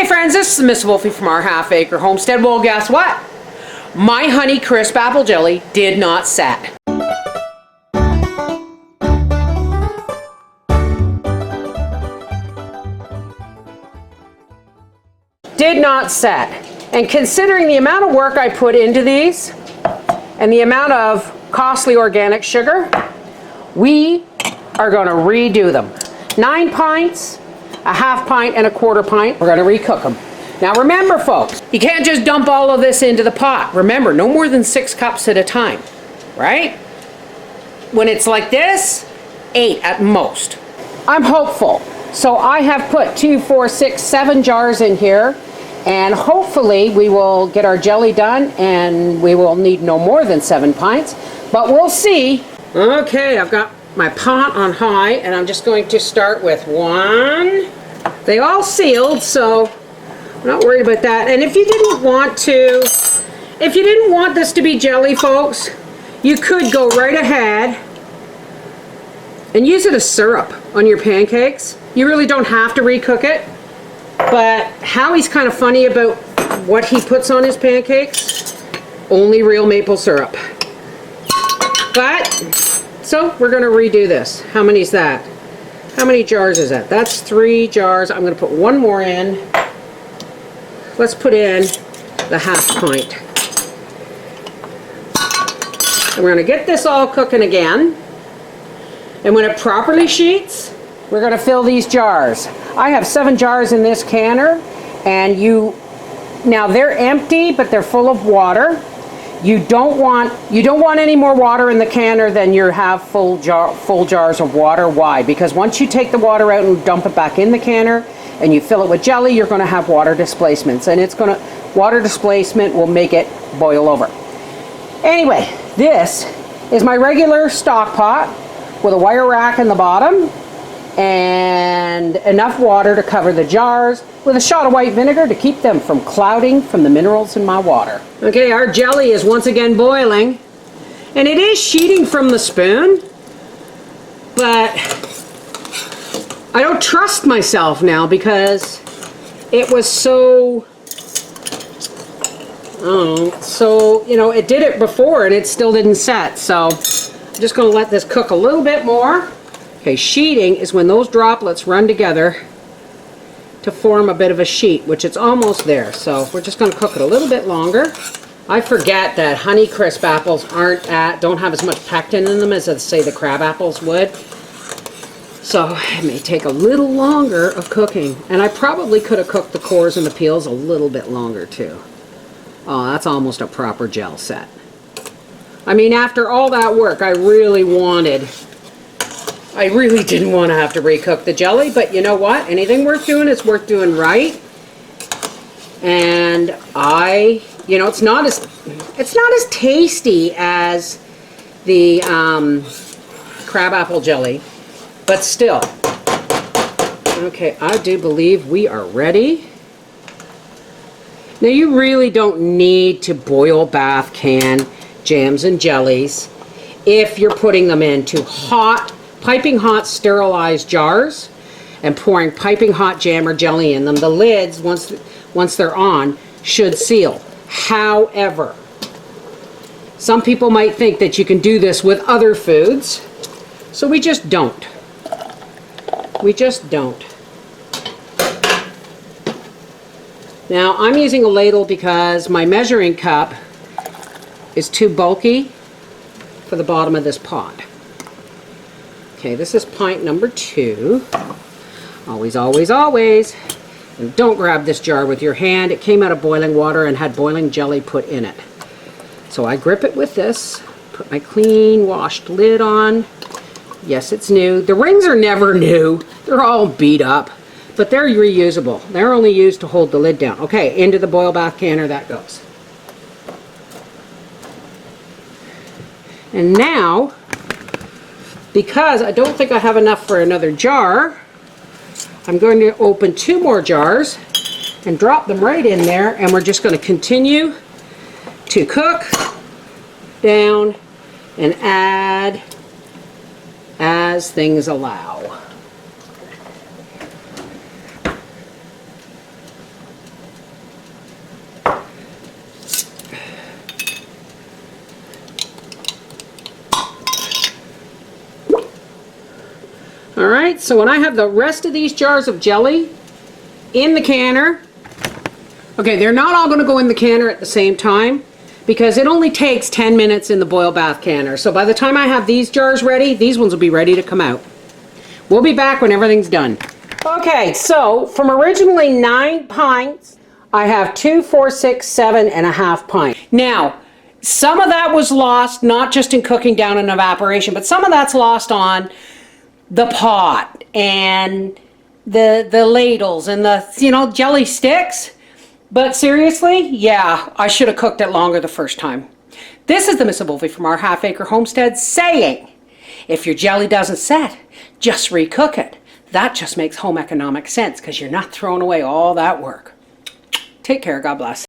Hey friends, this is Miss Wolfie from our Half Acre Homestead. Well, guess what? My Honey Crisp apple jelly did not set. Did not set. And considering the amount of work I put into these and the amount of costly organic sugar, we are going to redo them. 9 pints, a half pint, and a quarter pint. We're going to recook them. Now remember folks, you can't just dump all of this into the pot. Remember, no more than 6 cups at a time, right? When it's like this, 8 at most. I'm hopeful. So I have put 2, 4, 6, 7 jars in here, and hopefully we will get our jelly done and we will need no more than 7 pints, but we'll see. Okay, I've got my pot on high and I'm just going to start with 1. They all sealed, so I'm not worried about that. And if you didn't want this to be jelly, folks, you could go right ahead and use it as syrup on your pancakes. You really don't have to recook it, but Howie's kind of funny about what he puts on his pancakes. Only real maple syrup. But, so we're going to redo this. How many is that? How many jars is that? That's 3 jars. I'm going to put 1 more in. Let's put in the half pint. And we're going to get this all cooking again. And when it properly sheets, we're going to fill these jars. I have 7 jars in this canner, and now they're empty, but they're full of water. You don't want any more water in the canner than you have full jars of water. Why? Because once you take the water out and dump it back in the canner and you fill it with jelly, you're going to have water displacements, and water displacement will make it boil over. Anyway, this is my regular stock pot with a wire rack in the bottom and enough water to cover the jars, with a shot of white vinegar to keep them from clouding from the minerals in my water. Okay, our jelly is once again boiling, and it is sheeting from the spoon, but I don't trust myself now because it was so, it did it before and it still didn't set. So I'm just going to let this cook a little bit more. Okay, sheeting is when those droplets run together to form a bit of a sheet, which it's almost there. So we're just going to cook it a little bit longer. I forget that Honey Crisp apples don't have as much pectin in them as, say, the crab apples would. So it may take a little longer of cooking. And I probably could have cooked the cores and the peels a little bit longer too. Oh, that's almost a proper gel set. I mean, after all that work, I really didn't want to have to recook the jelly, but you know what? Anything worth doing is worth doing right. And it's not as tasty as the crab apple jelly, but still. Okay, I do believe we are ready. Now you really don't need to boil, bath, can jams and jellies if you're putting them into piping hot sterilized jars and pouring piping hot jam or jelly in them. The lids, once they're on, should seal. However, some people might think that you can do this with other foods, so we just don't. We just don't. Now I'm using a ladle because my measuring cup is too bulky for the bottom of this pot. Okay, this is pint number 2. Always, always, always. And don't grab this jar with your hand. It came out of boiling water and had boiling jelly put in it. So I grip it with this, put my clean washed lid on. Yes, it's new. The rings are never new. They're all beat up, but they're reusable. They're only used to hold the lid down. Okay, into the boil bath canner that goes. And now, because I don't think I have enough for another jar, I'm going to open 2 more jars and drop them right in there, and we're just going to continue to cook down and add as things allow. right, so when I have the rest of these jars of jelly in the canner, okay, they're not all going to go in the canner at the same time because it only takes 10 minutes in the boil bath canner. So by the time I have these jars ready, these ones will be ready to come out. We'll be back when everything's done. Okay, so from originally 9 pints, I have 2, 4, 6, 7.5 pints. Now, some of that was lost, not just in cooking down and evaporation, but some of that's lost on the pot and the ladles and the, you know, jelly sticks. But seriously, yeah, I should have cooked it longer the first time. This is the Miss Abovy from our Half Acre Homestead saying, if your jelly doesn't set, just recook it. That just makes home economic sense because you're not throwing away all that work. Take care. God bless.